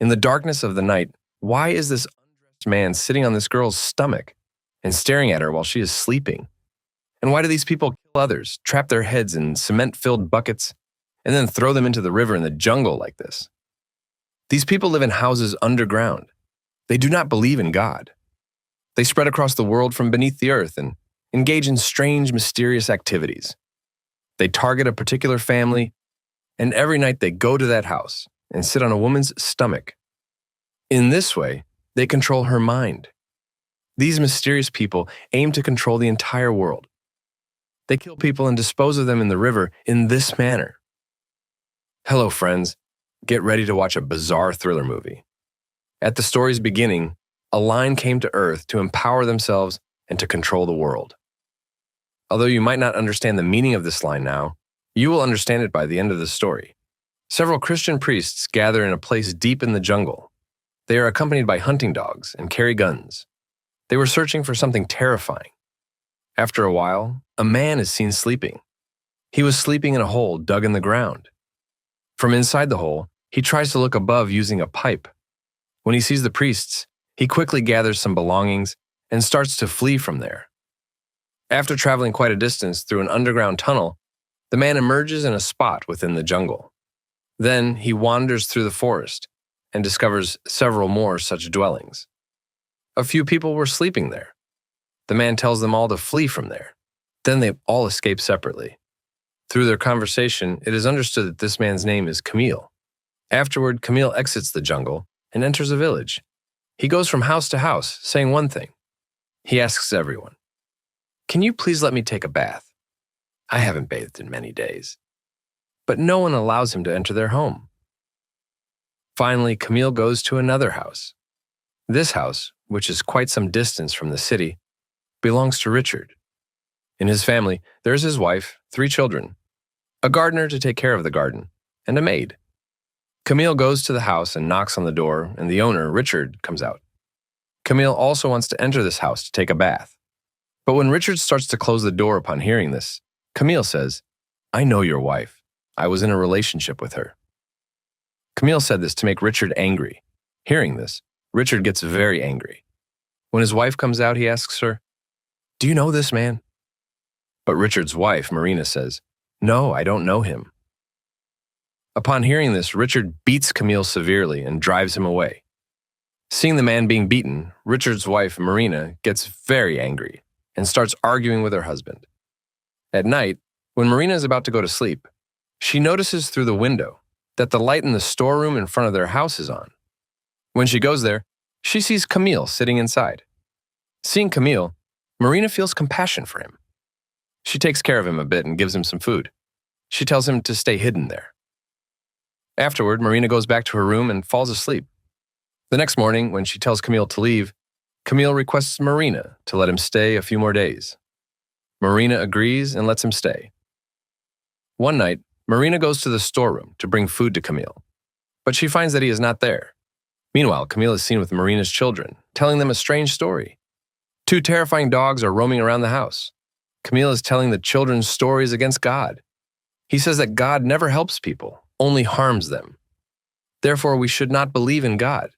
In the darkness of the night, why is this undressed man sitting on this girl's stomach and staring at her while she is sleeping? And why do these people kill others, trap their heads in cement-filled buckets, and then throw them into the river in the jungle like this? These people live in houses underground. They do not believe in God. They spread across the world from beneath the earth and engage in strange, mysterious activities. They target a particular family, and every night they go to that house and sit on a woman's stomach. In this way, they control her mind. These mysterious people aim to control the entire world. They kill people and dispose of them in the river in this manner. Hello, friends. Get ready to watch a bizarre thriller movie. At the story's beginning, a line came to Earth to empower themselves and to control the world. Although you might not understand the meaning of this line now, you will understand it by the end of the story. Several Christian priests gather in a place deep in the jungle. They are accompanied by hunting dogs and carry guns. They were searching for something terrifying. After a while, a man is seen sleeping. He was sleeping in a hole dug in the ground. From inside the hole, he tries to look above using a pipe. When he sees the priests, he quickly gathers some belongings and starts to flee from there. After traveling quite a distance through an underground tunnel, the man emerges in a spot within the jungle. Then he wanders through the forest and discovers several more such dwellings. A few people were sleeping there. The man tells them all to flee from there. Then they all escape separately. Through their conversation, it is understood that this man's name is Camille. Afterward, Camille exits the jungle and enters a village. He goes from house to house, saying one thing. He asks everyone, "Can you please let me take a bath? I haven't bathed in many days." But no one allows him to enter their home. Finally, Camille goes to another house. This house, which is quite some distance from the city, belongs to Richard. In his family, there is his wife, 3 children, a gardener to take care of the garden, and a maid. Camille goes to the house and knocks on the door, and the owner, Richard, comes out. Camille also wants to enter this house to take a bath. But when Richard starts to close the door upon hearing this, Camille says, "I know your wife. I was in a relationship with her." Camille said this to make Richard angry. Hearing this, Richard gets very angry. When his wife comes out, he asks her, "Do you know this man?" But Richard's wife, Marina, says, "No, I don't know him." Upon hearing this, Richard beats Camille severely and drives him away. Seeing the man being beaten, Richard's wife, Marina, gets very angry and starts arguing with her husband. At night, when Marina is about to go to sleep, she notices through the window that the light in the storeroom in front of their house is on. When she goes there, she sees Camille sitting inside. Seeing Camille, Marina feels compassion for him. She takes care of him a bit and gives him some food. She tells him to stay hidden there. Afterward, Marina goes back to her room and falls asleep. The next morning, when she tells Camille to leave, Camille requests Marina to let him stay a few more days. Marina agrees and lets him stay. One night, Marina goes to the storeroom to bring food to Camille, but she finds that he is not there. Meanwhile, Camille is seen with Marina's children, telling them a strange story. 2 terrifying dogs are roaming around the house. Camille is telling the children stories against God. He says that God never helps people, only harms them. Therefore, we should not believe in God.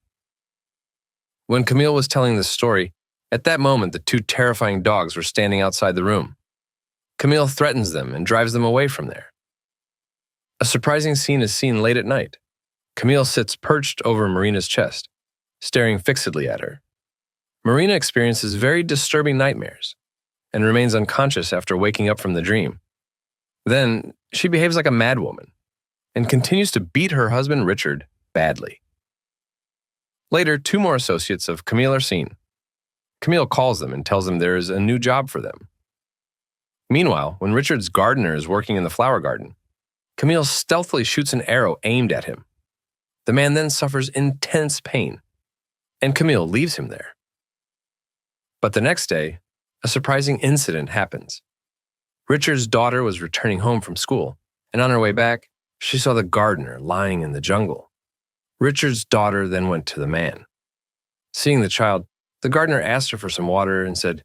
When Camille was telling this story, at that moment the 2 terrifying dogs were standing outside the room. Camille threatens them and drives them away from there. A surprising scene is seen late at night. Camille sits perched over Marina's chest, staring fixedly at her. Marina experiences very disturbing nightmares and remains unconscious after waking up from the dream. Then, she behaves like a madwoman and continues to beat her husband Richard badly. Later, 2 more associates of Camille are seen. Camille calls them and tells them there is a new job for them. Meanwhile, when Richard's gardener is working in the flower garden, Camille stealthily shoots an arrow aimed at him. The man then suffers intense pain, and Camille leaves him there. But the next day, a surprising incident happens. Richard's daughter was returning home from school, and on her way back, she saw the gardener lying in the jungle. Richard's daughter then went to the man. Seeing the child, the gardener asked her for some water and said,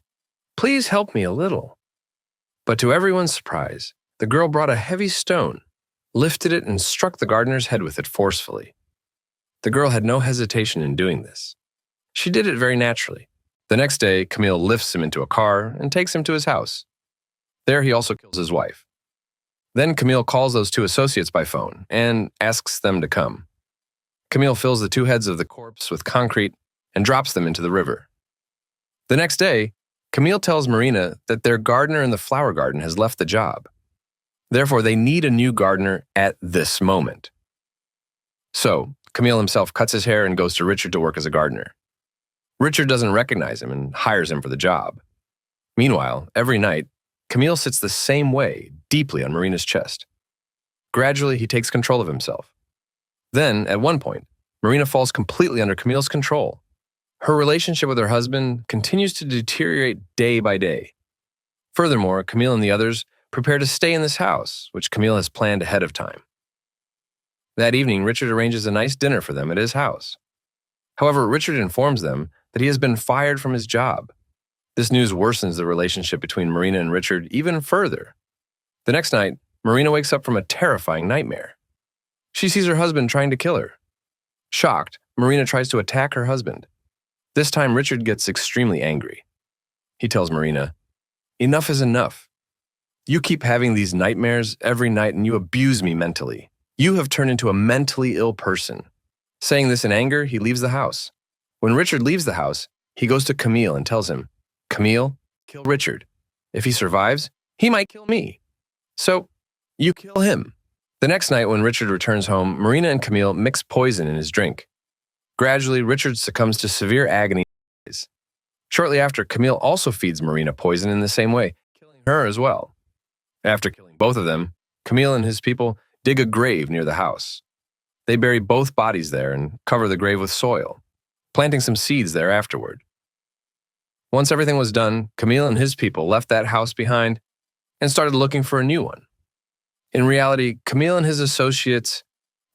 "Please help me a little." But to everyone's surprise, the girl brought a heavy stone, lifted it, and struck the gardener's head with it forcefully. The girl had no hesitation in doing this. She did it very naturally. The next day, Camille lifts him into a car and takes him to his house. There he also kills his wife. Then Camille calls those two associates by phone and asks them to come. Camille fills the two heads of the corpse with concrete and drops them into the river. The next day, Camille tells Marina that their gardener in the flower garden has left the job. Therefore, they need a new gardener at this moment. So, Camille himself cuts his hair and goes to Richard to work as a gardener. Richard doesn't recognize him and hires him for the job. Meanwhile, every night, Camille sits the same way, deeply on Marina's chest. Gradually, he takes control of himself. Then, at one point, Marina falls completely under Camille's control. Her relationship with her husband continues to deteriorate day by day. Furthermore, Camille and the others prepare to stay in this house, which Camille has planned ahead of time. That evening, Richard arranges a nice dinner for them at his house. However, Richard informs them that he has been fired from his job. This news worsens the relationship between Marina and Richard even further. The next night, Marina wakes up from a terrifying nightmare. She sees her husband trying to kill her. Shocked, Marina tries to attack her husband. This time, Richard gets extremely angry. He tells Marina, "Enough is enough. You keep having these nightmares every night and you abuse me mentally. You have turned into a mentally ill person." Saying this in anger, he leaves the house. When Richard leaves the house, he goes to Camille and tells him, "Camille, kill Richard. If he survives, he might kill me. So, you kill him." The next night when Richard returns home, Marina and Camille mix poison in his drink. Gradually, Richard succumbs to severe agony. Shortly after, Camille also feeds Marina poison in the same way, killing her as well. After killing both of them, Camille and his people dig a grave near the house. They bury both bodies there and cover the grave with soil, planting some seeds there afterward. Once everything was done, Camille and his people left that house behind and started looking for a new one. In reality, Camille and his associates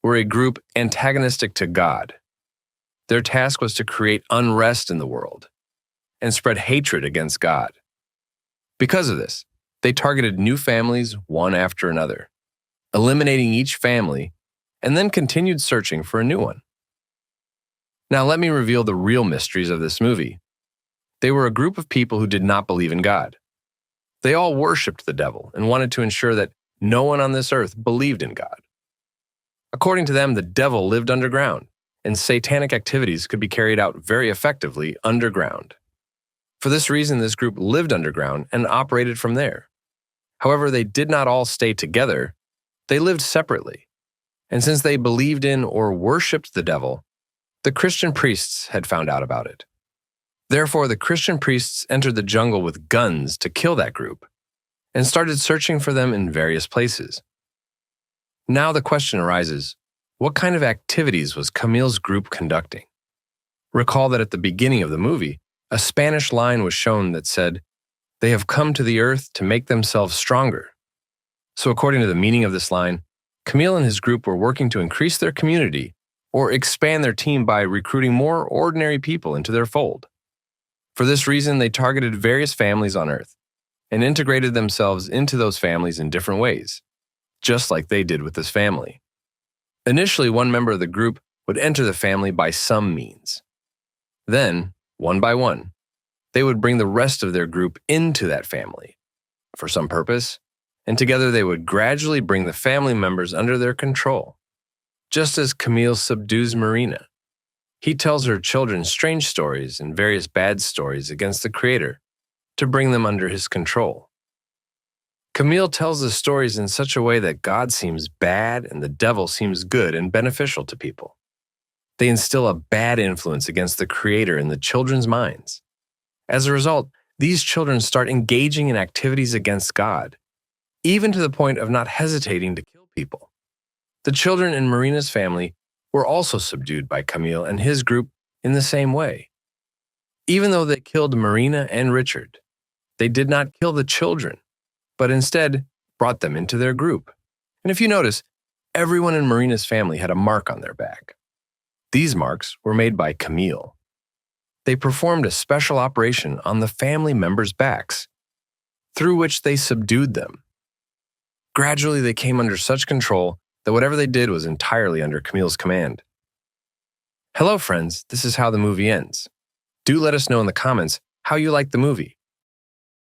were a group antagonistic to God. Their task was to create unrest in the world and spread hatred against God. Because of this, they targeted new families one after another, eliminating each family, and then continued searching for a new one. Now let me reveal the real mysteries of this movie. They were a group of people who did not believe in God. They all worshipped the devil and wanted to ensure that no one on this earth believed in God. According to them, the devil lived underground, and satanic activities could be carried out very effectively underground. For this reason, this group lived underground and operated from there. However, they did not all stay together. They lived separately. And since they believed in or worshipped the devil, the Christian priests had found out about it. Therefore, the Christian priests entered the jungle with guns to kill that group and started searching for them in various places. Now the question arises, what kind of activities was Camille's group conducting? Recall that at the beginning of the movie, a Spanish line was shown that said, "They have come to the earth to make themselves stronger." So according to the meaning of this line, Camille and his group were working to increase their community or expand their team by recruiting more ordinary people into their fold. For this reason, they targeted various families on Earth and integrated themselves into those families in different ways, just like they did with this family. Initially, one member of the group would enter the family by some means. Then, one by one, they would bring the rest of their group into that family for some purpose, and together they would gradually bring the family members under their control. Just as Camille subdues Marina, he tells her children strange stories and various bad stories against the Creator to bring them under his control. Camille tells the stories in such a way that God seems bad and the devil seems good and beneficial to people. They instill a bad influence against the Creator in the children's minds. As a result, these children start engaging in activities against God, even to the point of not hesitating to kill people. The children in Marina's family were also subdued by Camille and his group in the same way. Even though they killed Marina and Richard, they did not kill the children, but instead brought them into their group. And if you notice, everyone in Marina's family had a mark on their back. These marks were made by Camille. They performed a special operation on the family members' backs, through which they subdued them. Gradually, they came under such control that whatever they did was entirely under Camille's command. Hello, friends. This is how the movie ends. Do let us know in the comments how you like the movie.